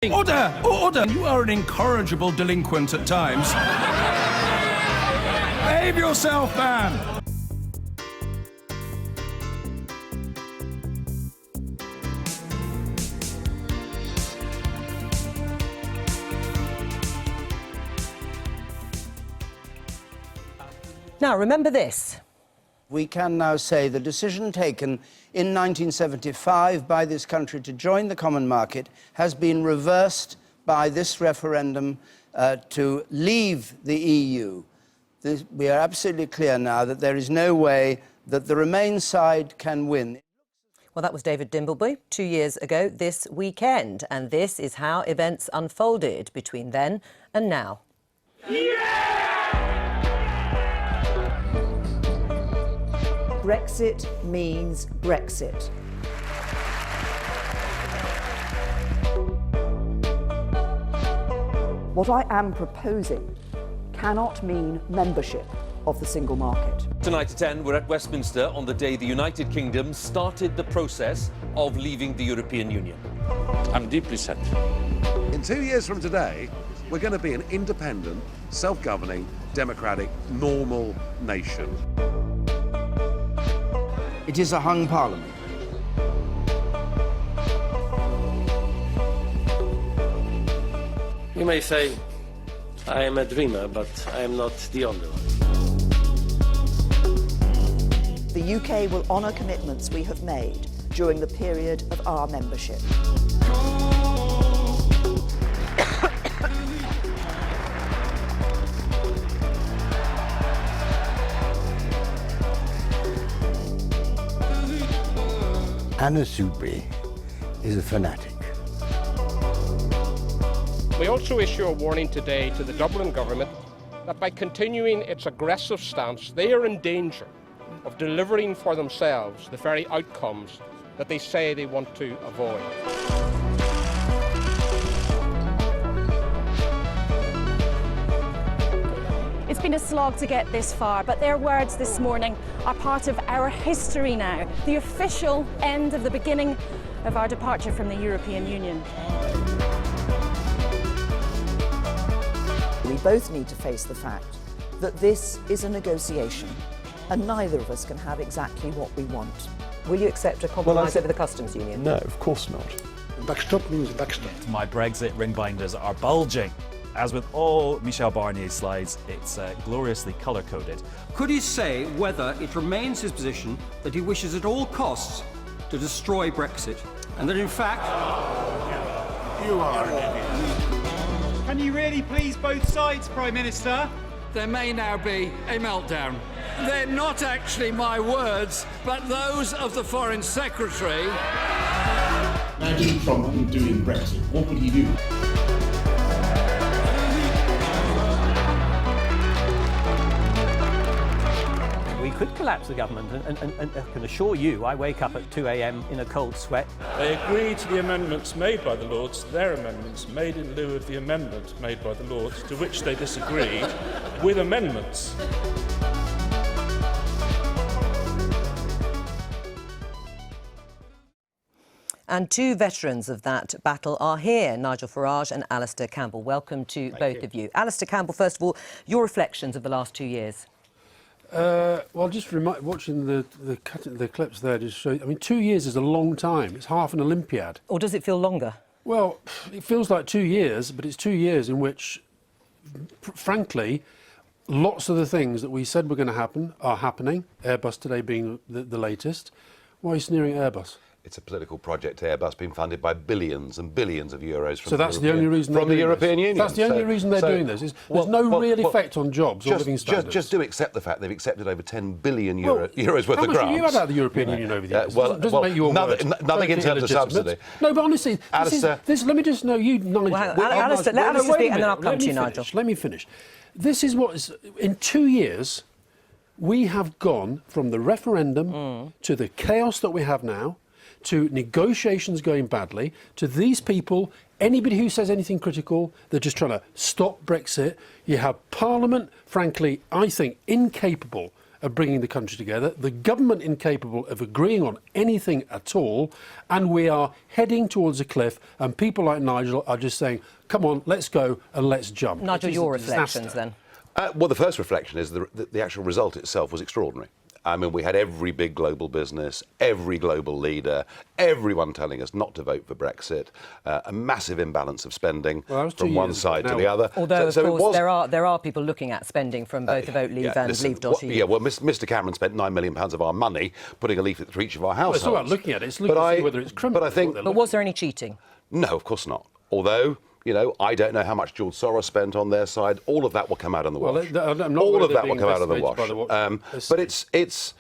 Order! Order! You are an incorrigible delinquent at times. Behave yourself, man! Now, remember this. We can now say the decision taken in 1975 by this country to join the common market has been reversed by this referendum to leave the EU. We are absolutely clear now that there is no way that the Remain side can win. Well, that was David Dimbleby 2 years ago this weekend, and this is how events unfolded between then and now. Brexit means Brexit. What I am proposing cannot mean membership of the single market. Tonight at 10, we're at Westminster on the day the United Kingdom started the process of leaving the European Union. I'm deeply sad. In 2 years from today, we're going to be an independent, self-governing, democratic, normal nation. It is a hung parliament. You may say I am a dreamer, but I am not the only one. The UK will honour commitments we have made during the period of our membership. Anna Soubry is a fanatic. We also issue a warning today to the Dublin government that by continuing its aggressive stance, they are in danger of delivering for themselves the very outcomes that they say they want to avoid. It's been a slog to get this far, but their words this morning are part of our history now, the official end of the beginning of our departure from the European Union. We both need to face the fact that this is a negotiation and neither of us can have exactly what we want. Will you accept a compromise over the customs union? No, of course not. Backstop means backstop. My Brexit ring binders are bulging. As with all Michel Barnier's slides, it's gloriously colour-coded. Could he say whether it remains his position that he wishes at all costs to destroy Brexit, and that in fact... You are an idiot. Can you really please both sides, Prime Minister? There may now be a meltdown. They're not actually my words, but those of the Foreign Secretary. Imagine Trump doing Brexit. What would he do? We could collapse the government, and I can assure you I wake up at 2 a.m. in a cold sweat. They agree to the amendments made by the Lords, their amendments made in lieu of the amendment made by the Lords, to which they disagreed, with amendments. And two veterans of that battle are here, Nigel Farage and Alastair Campbell. Welcome to both of you. Alastair Campbell, first of all, your reflections of the last 2 years. Well, just watching the clips there just show. I mean, 2 years is a long time. It's half an Olympiad. Or does it feel longer? Well, it feels like 2 years, but it's 2 years in which, frankly, lots of the things that we said were going to happen are happening. Airbus today being the latest. Why are you sneering at Airbus? It's a political project, Airbus, being funded by billions and billions of euros from so that's the only reason from the European Union. That's the only reason they're doing this. There's no real effect on jobs or living standards. Just do accept the fact they've accepted over 10 billion euros worth of grants. How much have you had out of the European Union over the years? Doesn't make your nothing in terms of subsidy. No, but honestly, let me just know you, Nigel. Alastair, let Alastair speak and then I'll come to you, Nigel. Let me finish. This is what is, in 2 years, we have gone from the referendum to the chaos that we have now, to negotiations going badly, to these people, anybody who says anything critical, they're just trying to stop Brexit. You have Parliament, frankly, I think, incapable of bringing the country together, the government incapable of agreeing on anything at all, and we are heading towards a cliff, and people like Nigel are just saying, come on, let's go and let's jump. Nigel, your reflections then? Well, the first reflection is the actual result itself was extraordinary. I mean, we had every big global business, every global leader, everyone telling us not to vote for Brexit, a massive imbalance of spending from one side to the other. Although, of course, there are people looking at spending from both the Vote Leave and Leave.eu. Well, Mr Cameron spent £9 million of our money putting a leaflet through each of our households. Well, it's not about looking at it, it's looking to see whether it's criminal. But was there any cheating? No, of course not. Although, you know, I don't know how much George Soros spent on their side. All of that will come out in the wash. All of that will come out in the wash. But it's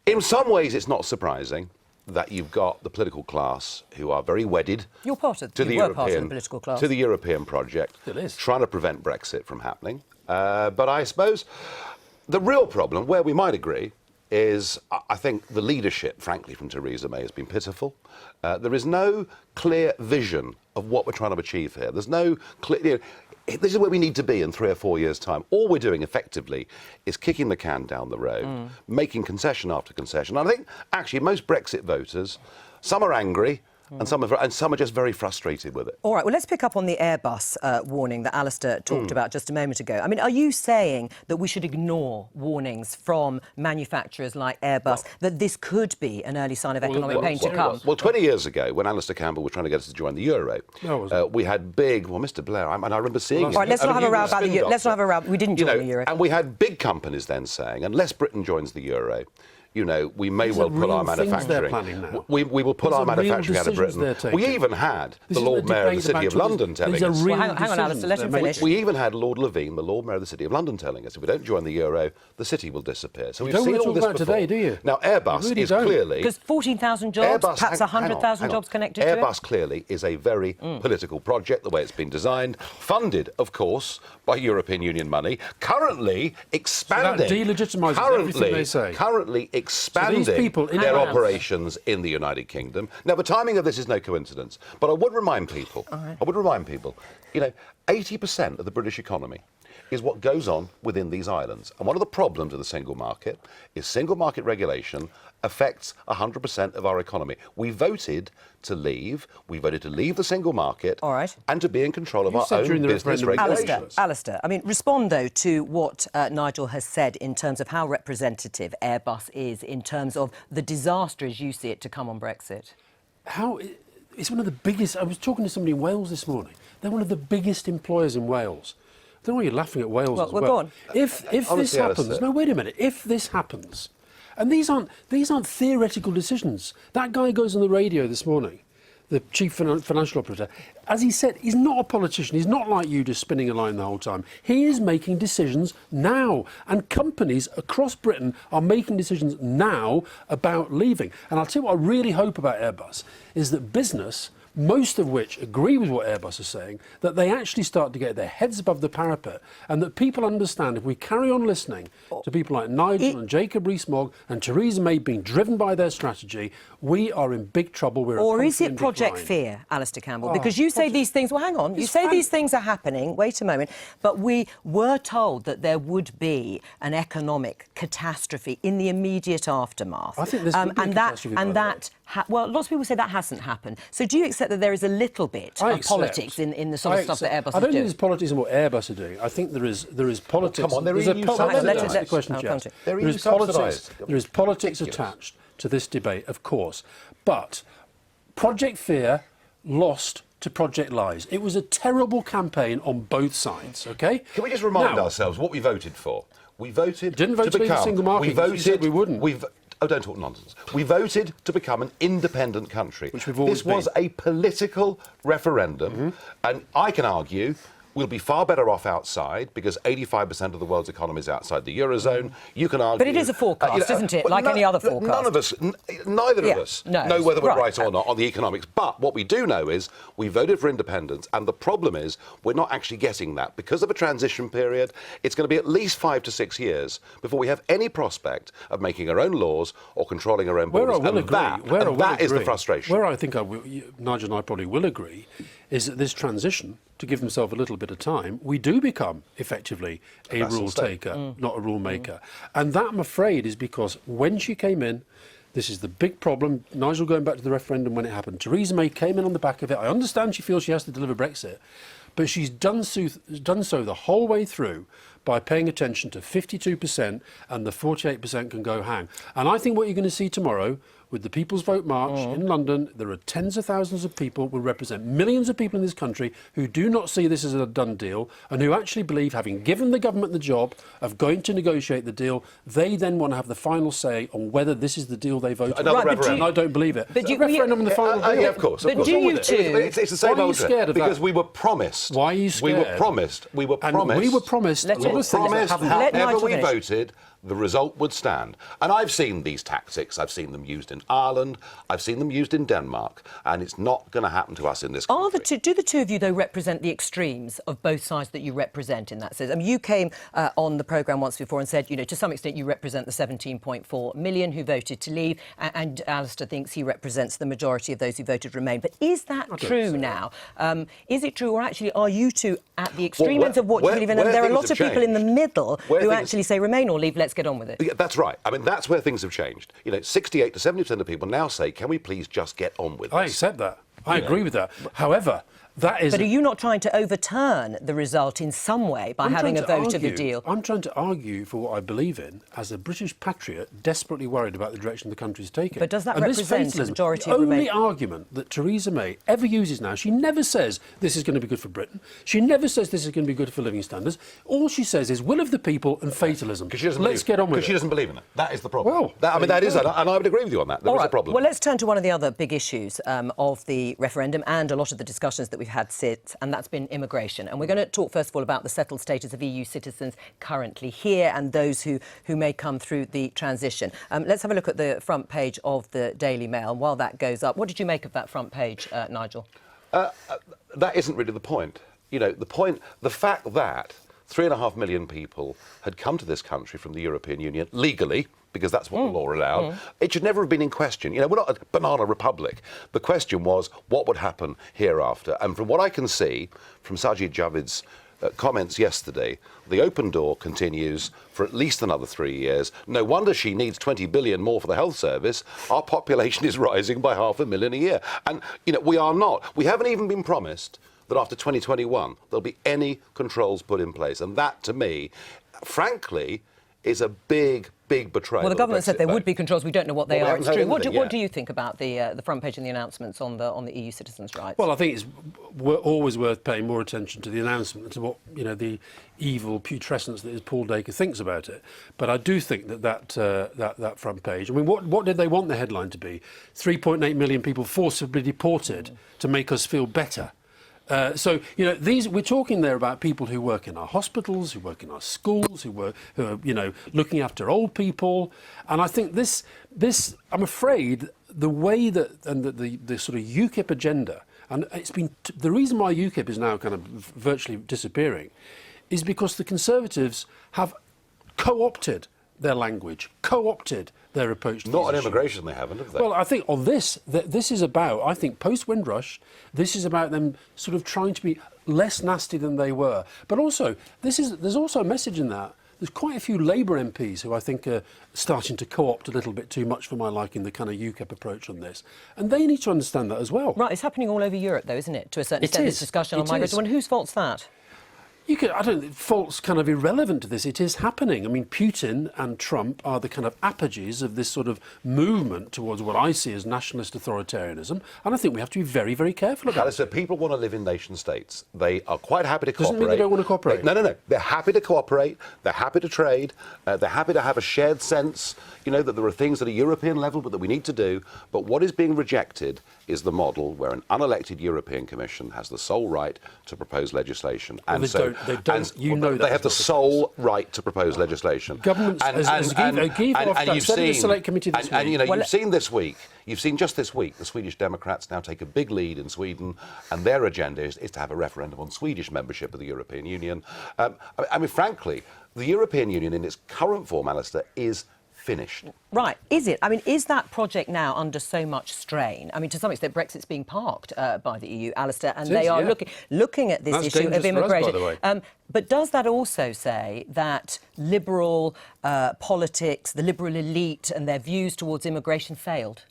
in some ways it's not surprising that you've got the political class who are very wedded to the European project, trying to prevent Brexit from happening. But I suppose the real problem, where we might agree, is I think the leadership, frankly, from Theresa May has been pitiful. There is no clear vision of what we're trying to achieve here. There's no clear... This is where we need to be in 3 or 4 years' time. All we're doing, effectively, is kicking the can down the road, making concession after concession. And I think, actually, most Brexit voters, some are angry, and some are just very frustrated with it. All right, well, let's pick up on the Airbus warning that Alastair talked about just a moment ago. I mean, are you saying that we should ignore warnings from manufacturers like Airbus that this could be an early sign of economic pain to come? Well, 20 years ago, when Alastair Campbell was trying to get us to join the Euro, we had big... Well, Mr Blair, and I remember seeing... All right, let's not have a row about the Euro. Let's not have a row. We didn't join the Euro. And we had big companies then saying, unless Britain joins the Euro, you know, we may well pull our manufacturing. We will pull our manufacturing out of Britain. We even had the Lord Mayor of the City of London telling us. Well, hang on, Alastair, let him finish. We even had Lord Levine, the Lord Mayor of the City of London, telling us if we don't join the Euro, the city will disappear. So we've seen all this before. Today, do you? Now, Airbus is clearly... Because 14,000 jobs, perhaps 100,000 jobs connected to it? Airbus clearly is a very political project, the way it's been designed, funded, of course, by European Union money, currently expanding... So that delegitimises everything they say. Currently expanding their operations in the United Kingdom. Now, the timing of this is no coincidence, but I would remind people, you know, 80% of the British economy is what goes on within these islands. And one of the problems of the single market is single market regulation affects 100% of our economy. We voted to leave. We voted to leave the single market and to be in control of our own business regulations. Alastair, I mean, respond, though, to what Nigel has said in terms of how representative Airbus is in terms of the disaster, as you see it, to come on Brexit. It's one of the biggest... I was talking to somebody in Wales this morning. They're one of the biggest employers in Wales. I don't know why you're laughing at Wales as well. Go on. If this happens... No, wait a minute. If this happens... And these aren't theoretical decisions. That guy goes on the radio this morning, the chief financial operator. As he said, he's not a politician. He's not like you, just spinning a line the whole time. He is making decisions now. And companies across Britain are making decisions now about leaving. And I'll tell you what I really hope about Airbus is that business, most of which agree with what Airbus is saying, that they actually start to get their heads above the parapet and that people understand if we carry on listening to people like Nigel and Jacob Rees-Mogg and Theresa May being driven by their strategy, we are in big trouble. Or is it Project Fear, Alastair Campbell? Because you say these things... Well, hang on. You say these things are happening. Wait a moment. But we were told that there would be an economic catastrophe in the immediate aftermath. I think there's been a catastrophe, well, lots of people say that hasn't happened. So do you accept that there is a little bit of politics in the sort of stuff that Airbus is doing? I don't think there's politics in what Airbus are doing. I think there is politics... Come on, there is politics attached to this debate, of course. But Project Fear lost to Project Lies. It was a terrible campaign on both sides, OK? Can we just remind ourselves what we voted for? We voted didn't vote to become... single market. We voted... said we wouldn't. Oh, don't talk nonsense. We voted to become an independent country. Which we've always been. This was a political referendum, and I can argue we'll be far better off outside because 85% of the world's economy is outside the Eurozone. You can argue... But it is a forecast, isn't it? Like any other forecast. None of us, neither of us know whether we're right or not on the economics. But what we do know is we voted for independence, and the problem is we're not actually getting that. Because of a transition period, it's going to be at least 5 to 6 years before we have any prospect of making our own laws or controlling our own borders. That is the frustration. Where I think Nigel and I probably will agree is that this transition to give themselves a little bit of time, we do become effectively a rule taker, not a rule maker. And that, I'm afraid, is because when she came in, this is the big problem. Nigel, going back to the referendum when it happened, Theresa May came in on the back of it. I understand she feels she has to deliver Brexit, but she's done so the whole way through by paying attention to 52%, and the 48% can go hang. And I think what you're going to see tomorrow with the People's Vote March in London, there are tens of thousands of people, will represent millions of people in this country who do not see this as a done deal, and who actually believe, having given the government the job of going to negotiate the deal, they then want to have the final say on whether this is the deal they voted Another for. referendum. And I don't believe it. But It's a referendum on the final deal. Yeah, of course. But do you too? It's the same Why are you old scared of because that? we were promised. Why are you scared? We were promised. We were promised. And we were promised. Let a lot him- of things that promised haven't Let happened. however Nigel we finish. voted, the result would stand. And I've seen these tactics. I've seen them used in Ireland. I've seen them used in Denmark. And it's not going to happen to us in this country. Do the two of you, though, represent the extremes of both sides that you represent in that sense? I mean, you came on the programme once before and said, you know, to some extent you represent the 17.4 million who voted to leave, and Alastair thinks he represents the majority of those who voted Remain. But is that true now? Is it true, or actually are you two at the extreme ends of what you believe in? And there are a lot of people in the middle who actually say Remain or leave, let's get on with it. Yeah, that's right. I mean, that's where things have changed. You know, 68 to 70% of people now say, can we please just get on with this? I accept that. I agree with that. However, that is... But are you not trying to overturn the result in some way by having a vote of the deal? I'm trying to argue for what I believe in as a British patriot desperately worried about the direction the country's taking. But does that And this represent the fatalism, majority the of only Remain? argument that Theresa May ever uses now, she never says this is going to be good for Britain. She never says this is going to be good for living standards. All she says is will of the people and fatalism. Let's get on with it. Because she doesn't believe in it. That is the problem. Well, that is, and I would agree with you on that. There is a problem. Well, let's turn to one of the other big issues of the referendum and a lot of the discussions that we've had since, and that's been immigration. And we're going to talk first of all about the settled status of EU citizens currently here and those who may come through the transition. Let's have a look at the front page of the Daily Mail. And while that goes up, what did you make of that front page, Nigel? That isn't really the point. You know, the fact that 3.5 million people had come to this country from the European Union legally, because that's what the law allowed, it should never have been in question. You know, we're not a banana republic. The question was, what would happen hereafter? And from what I can see from Sajid Javid's comments yesterday, the open door continues for at least another 3 years. No wonder she needs 20 billion more for the health service. Our population is rising by 500,000 a year. And, you know, we haven't even been promised that after 2021 there'll be any controls put in place. And that, to me, frankly, is a big betrayal. Well, the government said there would be controls. We don't know what they are. It's true. What do you think about the front page and the announcements on the EU citizens' rights? Well, I think it's always worth paying more attention to the announcement than to what, you know, the evil putrescence that is Paul Dacre thinks about it. But I do think that front page. I mean, what did they want the headline to be? 3.8 million people forcibly deported to make us feel better. So, you know, we're talking there about people who work in our hospitals, who work in our schools, who are, you know, looking after old people. And I think this, I'm afraid, the way that, and the sort of UKIP agenda, and it's been, the reason why UKIP is now kind of virtually disappearing is because the Conservatives have co-opted their language, co-opted their approach to Not on these issues. immigration, they haven't, have they? Well, I think on this is about, I think, post-Windrush, this is about them sort of trying to be less nasty than they were. But also, there's also a message in that. There's quite a few Labour MPs who I think are starting to co-opt a little bit too much for my liking, the kind of UKIP approach on this. And they need to understand that as well. Right, it's happening all over Europe, though, isn't it? To a certain It extent, is. this discussion on It migration. is. And whose fault's that? I don't think fault's kind of irrelevant to this. It is happening. I mean, Putin and Trump are the kind of apogees of this sort of movement towards what I see as nationalist authoritarianism, and I think we have to be very, very careful about it. Alistair, people want to live in nation states. They are quite happy to Doesn't cooperate. mean they don't want to cooperate. No. They're happy to cooperate. They're happy to trade. They're happy to have a shared sense, you know, that there are things at a European level but that we need to do. But what is being rejected is the model where an unelected European Commission has the sole right to propose legislation. Well, they don't. You know they have the sole right to propose legislation. Governments, you've seen the Select Committee this week. And you know, you've seen this week. You've seen just this week the Swedish Democrats now take a big lead in Sweden, and their agenda is to have a referendum on Swedish membership of the European Union. I mean, frankly, the European Union in its current form, Alistair, is finished. Right, is it? I mean, is that project now under so much strain? I mean, to some extent, Brexit's being parked by the EU, Alistair, and they are looking at this issue of immigration. By the way. But does that also say that liberal politics, the liberal elite and their views towards immigration failed?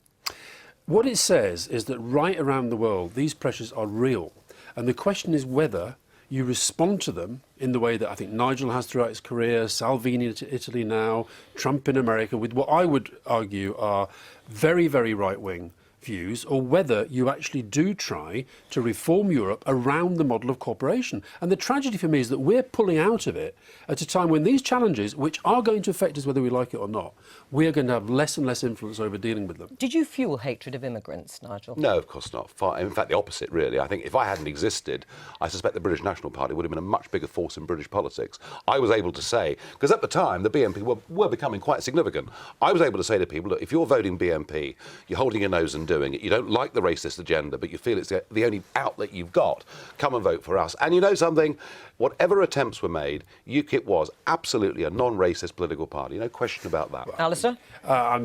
What it says is that right around the world, these pressures are real. And the question is whether you respond to them in the way that I think Nigel has throughout his career, Salvini in Italy now, Trump in America, with what I would argue are very, very right-wing views, or whether you actually do try to reform Europe around the model of cooperation. And the tragedy for me is that we're pulling out of it at a time when these challenges, which are going to affect us whether we like it or not, we are going to have less and less influence over dealing with them. Did you fuel hatred of immigrants, Nigel? No, of course not. In fact, the opposite, really. I think if I hadn't existed, I suspect the British National Party would have been a much bigger force in British politics. I was able to say, because at the time, the BNP were becoming quite significant. I was able to say to people, look, if you're voting BNP, you're holding your nose and doing it, you don't like the racist agenda, but you feel it's the only outlet you've got, come and vote for us. And you know something? Whatever attempts were made, UKIP was absolutely a non-racist political party. No question about that. Alistair?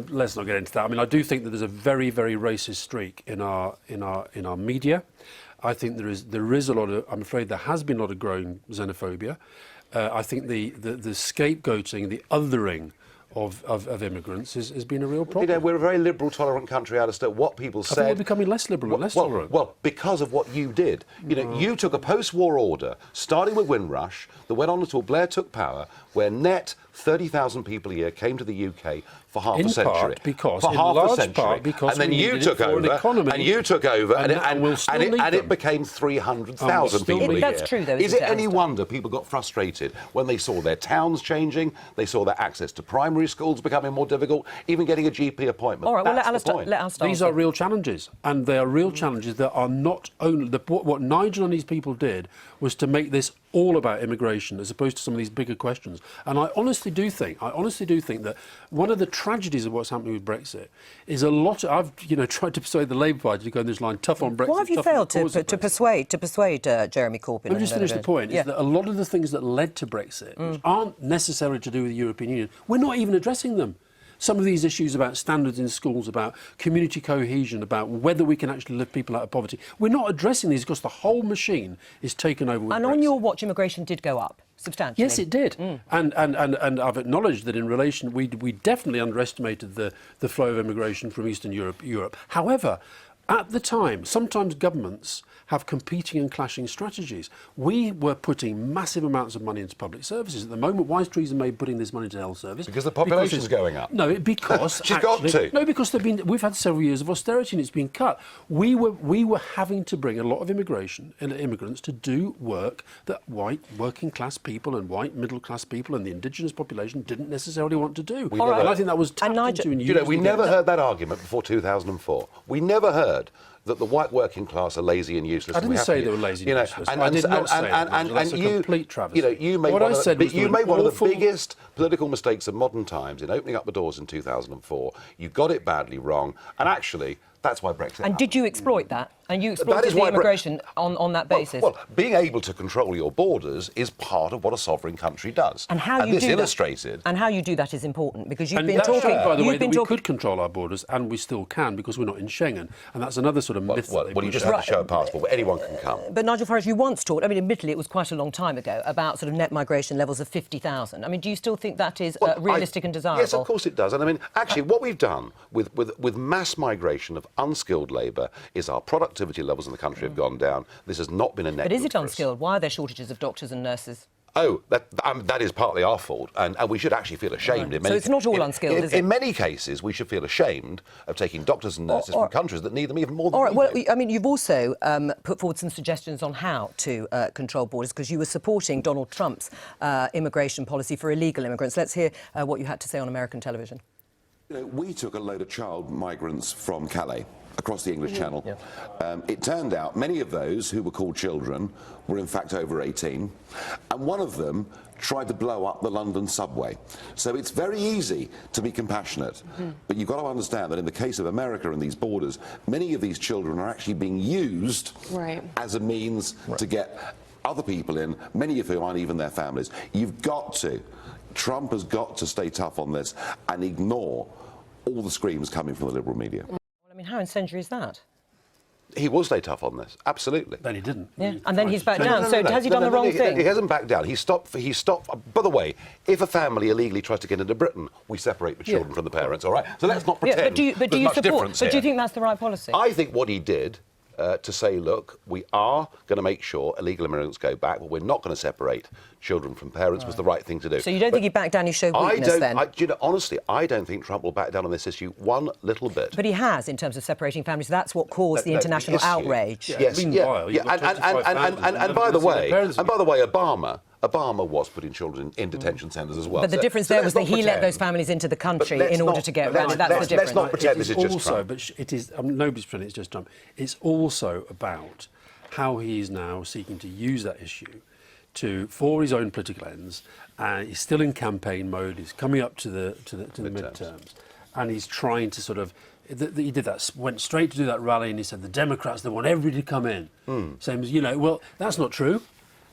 Let's not get into that. I mean, I do think that there's a very, very racist streak in our media. I think there is a lot of. I'm afraid there has been a lot of growing xenophobia. I think the scapegoating, the othering of immigrants has been a real problem. You know, we're a very liberal, tolerant country, Alistair. What people said... I think we're becoming less liberal and less tolerant. Well, because of what you did. You know, you took a post-war order, starting with Windrush, that went on until Blair took power, where net 30,000 people a year came to the UK for half a century. In large part because and then you took over, and it became 300,000 people a year. That's true, though. Is it any wonder people got frustrated when they saw their towns changing, they saw their access to primary schools becoming more difficult, even getting a GP appointment? All right, well, let Alistair. These are real challenges, and they are real challenges that are not only... What Nigel and his people did was to make this all about immigration as opposed to some of these bigger questions. And I honestly do think that one of the tragedies of what's happening with Brexit is a lot of... I've tried to persuade the Labour Party to go on this line, tough on Brexit. Why have you failed to persuade Jeremy Corbyn? Let me just finish the point, is that a lot of the things that led to Brexit, which aren't necessarily to do with the European Union, we're not even addressing them. Some of these issues about standards in schools, about community cohesion, about whether we can actually lift people out of poverty, we're not addressing these because the whole machine is taken over with And Brexit. on your watch, immigration did go up substantially. Yes, it did. And I've acknowledged that in relation, we definitely underestimated the flow of immigration from Eastern Europe. However, at the time, sometimes governments have competing and clashing strategies. We were putting massive amounts of money into public services. At the moment, why is Theresa May putting this money into health service? Because the population's going up. No, because she's got to. No, because we've had several years of austerity and it's been cut. We were having to bring a lot of immigrants to do work that white working class people and white middle class people and the indigenous population didn't necessarily want to do. And I think that was tapped into and used. We never heard that argument before 2004. We never heard that the white working class are lazy and useless. I didn't say they were lazy and useless. I did not say that. That's a complete travesty. You made one of the biggest political mistakes of modern times in opening up the doors in 2004. You got it badly wrong, and actually, that's why Brexit happened. Did you exploit that? And you exploited the immigration on that basis? Well, being able to control your borders is part of what a sovereign country does. And how you do that, and how you do that is important, because you've been talking... by the way, that we could control our borders, and we still can, because we're not in Schengen. And that's another sort of myth. Well, you just have to show a passport, but anyone can come. But Nigel Farage, you once talked, I mean, admittedly, it was quite a long time ago, about sort of net migration levels of 50,000. I mean, do you still think that is realistic and desirable? Yes, of course it does. And I mean, actually, what we've done with mass migration of unskilled labour is our productivity levels in the country have gone down. This has not been a net. But is it unskilled? Why are there shortages of doctors and nurses? Oh, that is partly our fault, and we should actually feel ashamed. Right. So it's not all unskilled, is it? In many cases, we should feel ashamed of taking doctors and nurses from countries that need them even more than we do. All right, well, I mean, you've also put forward some suggestions on how to control borders, because you were supporting Donald Trump's immigration policy for illegal immigrants. Let's hear what you had to say on American television. We took a load of child migrants from Calais across the English Channel. Yeah. It turned out many of those who were called children were in fact over 18, and one of them tried to blow up the London subway. So it's very easy to be compassionate, but you've got to understand that in the case of America and these borders, many of these children are actually being used as a means to get other people in, many of whom aren't even their families. Trump has got to stay tough on this and ignore all the screams coming from the liberal media. Well, I mean, how incendiary is that? He will stay tough on this, absolutely. Then he didn't. Yeah, and then he's backed down. So has he done the wrong thing? He hasn't backed down. He stopped. By the way, if a family illegally tries to get into Britain, we separate the children from the parents. All right. So let's not pretend. But do you there's much difference here. do you think that's the right policy? I think what he did. To say, look, we are going to make sure illegal immigrants go back, but we're not going to separate children from parents was the right thing to do. So you don't think he backed down, he showed weakness then? Honestly, I don't think Trump will back down on this issue one little bit. But he has, in terms of separating families. That's what caused the international outrage. Yes, and by the way, Obama was putting children in detention centres as well. But the difference there was that he let those families into the country in order to get around it. That's the difference. Let's not pretend this is just Trump. But it is, nobody's pretending it's just Trump. It's also about how he is now seeking to use that issue for his own political ends. And he's still in campaign mode. He's coming up to the midterms. And he's trying to sort of... He did that, went straight to do that rally, and he said the Democrats, they want everybody to come in. Same as, well, that's not true.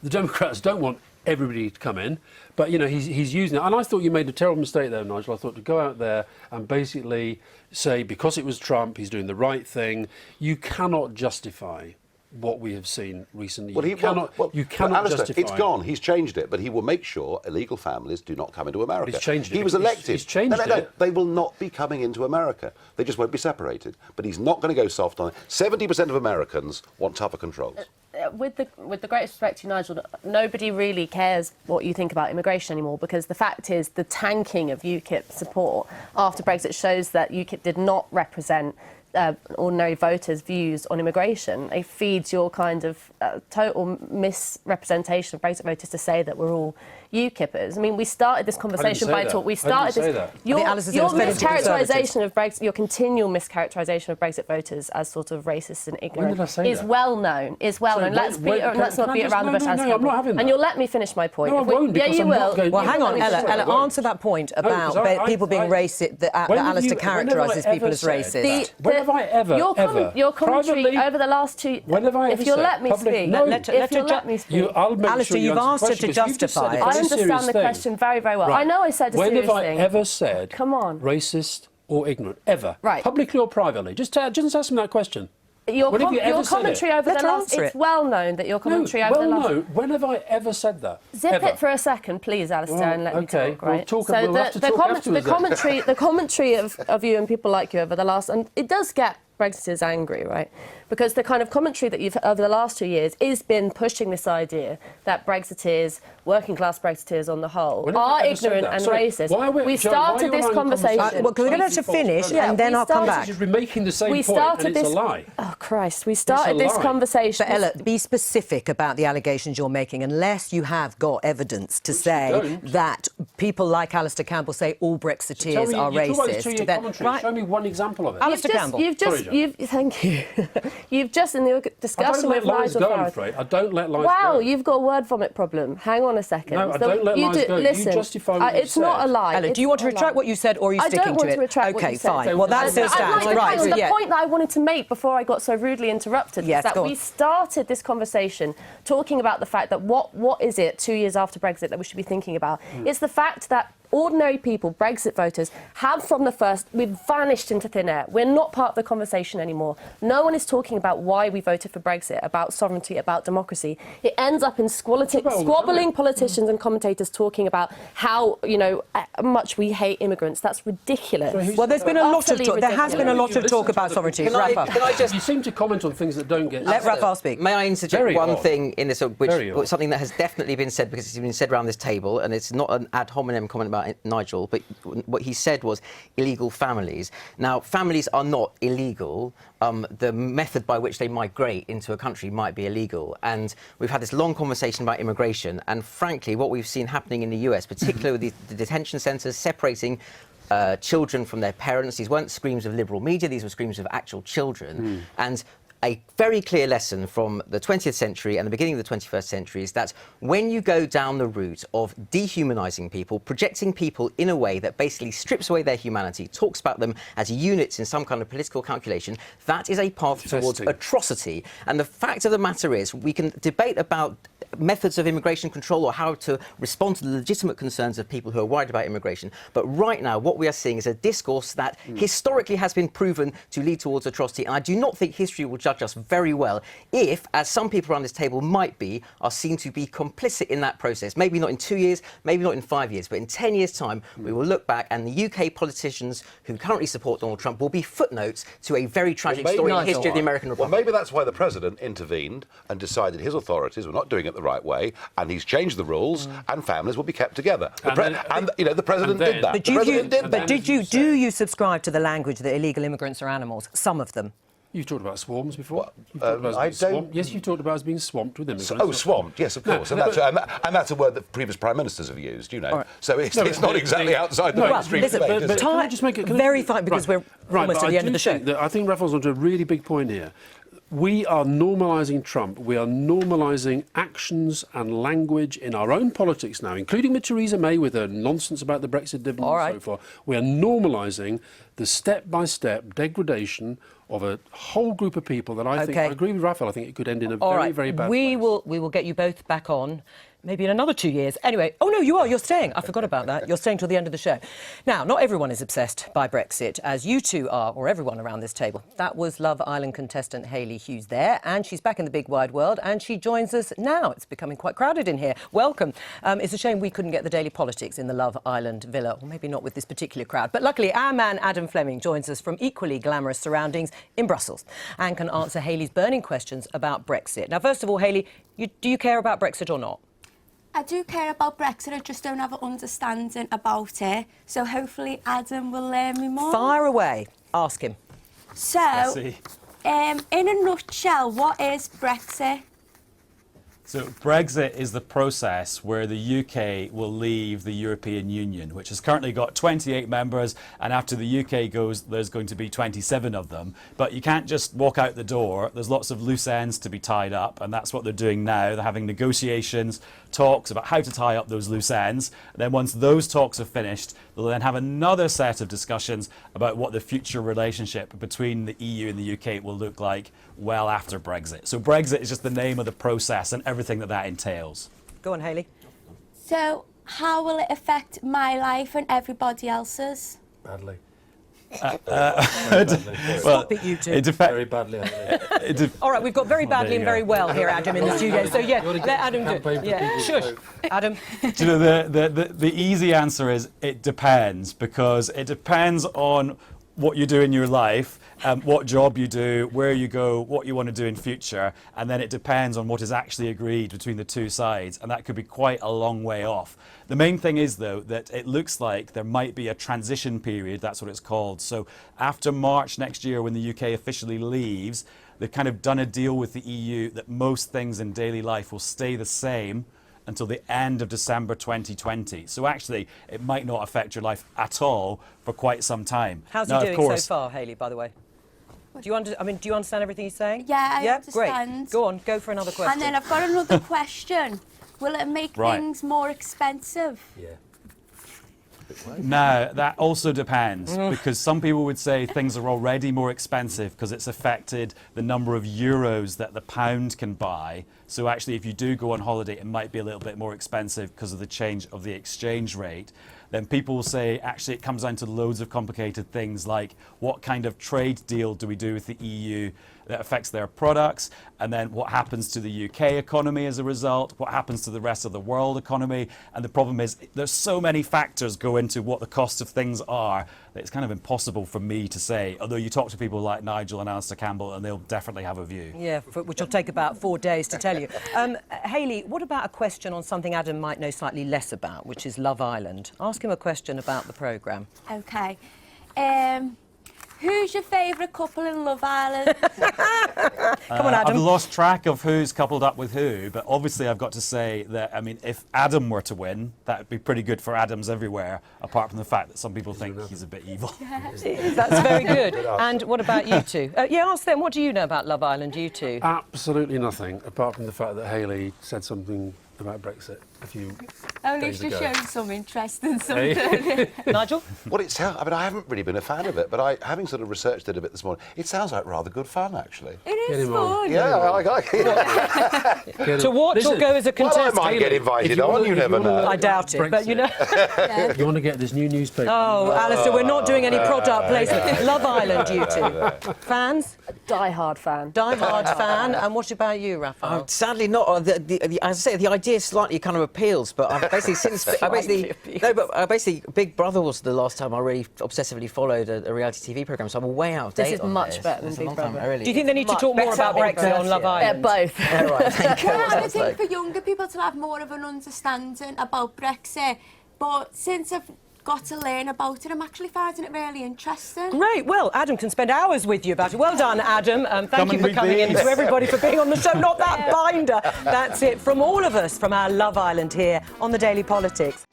The Democrats don't want everybody to come in, but he's using it. And I thought you made a terrible mistake there, Nigel. I thought to go out there and basically say because it was Trump, he's doing the right thing. You cannot justify what we have seen recently. You cannot justify. It's gone. He's changed it, but he will make sure illegal families do not come into America. But he's changed it. He was elected. He's changed it. They will not be coming into America. They just won't be separated. But he's not going to go soft on it. 70% of Americans want tougher controls. With the greatest respect to you, Nigel, nobody really cares what you think about immigration anymore, because the fact is the tanking of UKIP support after Brexit shows that UKIP did not represent ordinary voters' views on immigration. It feeds your kind of total misrepresentation of Brexit voters to say that we're all UKIPers. I mean, we started this conversation by talking. We started this. Your mischaracterisation of Brexit, your continual mischaracterisation of Brexit voters as sort of racist and ignorant is well known. Is well known. Let's not beat around the bush. I'm not having that. And you'll let me finish my point. No, I won't. Yeah, you will. Well, hang on, Ella, answer that point about people being racist. That Alastair characterises people as racist. When have I ever, your commentary over the last two... When have I ever If you'll let me speak. If you'll let me speak. Alistair, you've asked her to justify it. I understand the question very, very well. Right. I know I said a serious thing. When have I ever said racist or ignorant? Ever? Right. Publicly or privately? Just ask me that question. Your commentary over the last... It's well known that your commentary over the last... When have I ever said that? Zip it for a second, please, Alastair, and let me talk, right? We'll have to talk afterwards. The commentary of you and people like you over the last... And it does get Brexiters angry, right? Because the kind of commentary that you've over the last 2 years has been pushing this idea that Brexiteers, working-class Brexiteers on the whole, are ignorant and racist. We started this conversation... Well, we're going to have to finish, and then I'll come back. You're making the same point, and it's a lie. Oh, Christ. We started this conversation... But, Ella, be specific about the allegations you're making, unless you have got evidence to say that people like Alastair Campbell say all Brexiteers are racist. Show me one example of it. Alastair Campbell. Thank you. You've just, in the discussion with Nigel Farage... I don't let lies go. Wow, you've got a word vomit problem. Hang on a second. No, I don't let lies go. Listen, you justify what it's not a lie. Ella, do you want to retract what you said, or are you sticking to it? I don't want to retract what you said. OK, fine. Well, that still stands. Right. The point that I wanted to make before I got so rudely interrupted is that we started this conversation talking about the fact that what is it 2 years after Brexit that we should be thinking about? It's the fact that ordinary people, Brexit voters, have from the first, we've vanished into thin air. We're not part of the conversation anymore. No one is talking about why we voted for Brexit, about sovereignty, about democracy. It ends up in squabbling politicians and commentators talking about how, much we hate immigrants. That's ridiculous. Well, there's been a lot of talk. There has been a lot of talk about sovereignty. You seem to comment on things that don't get... Let Raphael speak. May I interject one thing in this, something that has definitely been said, because it's been said around this table, and it's not an ad hominem comment about Nigel, but what he said was illegal families. Now, families are not illegal. The method by which they migrate into a country might be illegal. And we've had this long conversation about immigration. And frankly, what we've seen happening in the US, particularly with the detention centres separating children from their parents, these weren't screams of liberal media, these were screams of actual children. And a very clear lesson from the 20th century and the beginning of the 21st century is that when you go down the route of dehumanising people, projecting people in a way that basically strips away their humanity, talks about them as units in some kind of political calculation, that is a path towards atrocity. And the fact of the matter is, we can debate about methods of immigration control or how to respond to the legitimate concerns of people who are worried about immigration. But right now, what we are seeing is a discourse that historically has been proven to lead towards atrocity. And I do not think history will judge us very well if, as some people around this table might be, are seen to be complicit in that process. Maybe not in 2 years, maybe not in 5 years, but in 10 years' time, we will look back and the UK politicians who currently support Donald Trump will be footnotes to a very tragic story in the history of the American Republic. Well, maybe that's why the President intervened and decided his authorities were not doing it the right way, and he's changed the rules, and families will be kept together. The President did that. But do you subscribe to the language that illegal immigrants are animals? Some of them. You've talked about swarms before. Yes, you talked about us being swamped with immigrants. Oh, swamped, yes, of course. And that's a word that previous prime ministers have used, you know. Right. So it's not exactly outside the mainstream debate, but can I just make it very fine, because we're almost at the end of the show. I think Raphael's onto a really big point here. We are normalising Trump. We are normalising actions and language in our own politics now, including with Theresa May with her nonsense about the Brexit dividend and so forth. We are normalising the step-by-step degradation of a whole group of people that I think, I agree with Raphael, I think it could end in a very bad place. We will get you both back on. Maybe in another 2 years. Anyway, oh no, you're staying. I forgot about that. You're staying till the end of the show. Now, not everyone is obsessed by Brexit, as you two are, or everyone around this table. That was Love Island contestant Hayley Hughes there, and she's back in the big wide world, and she joins us now. It's becoming quite crowded in here. Welcome. It's a shame we couldn't get the daily politics in the Love Island villa, or maybe not with this particular crowd. But luckily, our man Adam Fleming joins us from equally glamorous surroundings in Brussels, and can answer Hayley's burning questions about Brexit. Now, first of all, Hayley, do you care about Brexit or not? I do care about Brexit, I just don't have an understanding about it. So hopefully Adam will learn me more. Fire away. Ask him. So, in a nutshell, what is Brexit? So Brexit is the process where the UK will leave the European Union, which has currently got 28 members, and after the UK goes, there's going to be 27 of them. But you can't just walk out the door. There's lots of loose ends to be tied up, and that's what they're doing now. They're having negotiations, talks about how to tie up those loose ends. And then once those talks are finished, they'll then have another set of discussions about what the future relationship between the EU and the UK will look like well after Brexit. So Brexit is just the name of the process and everything that entails. Go on, Hayley. So, how will it affect my life and everybody else's? Badly. Stop it, you two. It very badly. All right, we've got very badly and very well here, Adam, in the studio. So yeah, let Adam do it. Yeah, shush, Adam. Do you know, the easy answer is it depends, because it depends on what you do in your life, what job you do, where you go, what you want to do in future, and then it depends on what is actually agreed between the two sides, and that could be quite a long way off. The main thing is, though, that it looks like there might be a transition period, that's what it's called. So after March next year, when the UK officially leaves, they've kind of done a deal with the EU that most things in daily life will stay the same until the end of December 2020. So actually, it might not affect your life at all for quite some time. How's he doing so far, Hayley, by the way? Do you understand everything he's saying? Yeah, I understand. Great. Go on, go for another question. And then I've got another question. Will it make things more expensive? Yeah. No, that also depends, because some people would say things are already more expensive because it's affected the number of euros that the pound can buy. So actually, if you do go on holiday, it might be a little bit more expensive because of the change of the exchange rate. Then people will say, actually, it comes down to loads of complicated things like what kind of trade deal do we do with the EU that affects their products, and then what happens to the UK economy as a result, what happens to the rest of the world economy. And the problem is there's so many factors go into what the cost of things are that it's kind of impossible for me to say, although you talk to people like Nigel and Alastair Campbell and they'll definitely have a view. Yeah, which will take about 4 days to tell you. Hayley, what about a question on something Adam might know slightly less about, which is Love Island? Ask him a question about the programme. OK. Who's your favourite couple in Love Island? Come on, Adam. I've lost track of who's coupled up with who, but obviously I've got to say that, I mean, if Adam were to win, that would be pretty good for Adams everywhere, apart from the fact that some people think he's a bit evil. That's very good. And what about you two? Ask them, what do you know about Love Island, you two? Absolutely nothing, apart from the fact that Hayley said something about Brexit a few days ago. Showing some interest in something. Nigel? Well, I mean, I haven't really been a fan of it, but having sort of researched it a bit this morning, it sounds like rather good fun, actually. It is fun. Yeah, I like it. To watch or go as a contestant? Well, I might get invited on, you never know. I doubt it, but you know. You want to get this new newspaper. Oh, Alastair, we're not doing any product placement. Love Island, you two. Fans? Die-hard fan. Die-hard fan. And what about you, Raphael? Sadly not. As I say, the idea slightly kind of appeals, but I've basically Big Brother was the last time I really obsessively followed a reality TV programme, so I'm way out of date. This is much better than Big Brother. Do you think they need to talk more about Brexit on Love Island? Both. I think for younger people to have more of an understanding about Brexit, but since I've got to learn about it, I'm actually finding it really interesting. Great. Well, Adam can spend hours with you about it. Well done, Adam. Thank you for coming in. To everybody for being on the show. Not that binder. That's it from all of us from our Love Island here on the Daily Politics.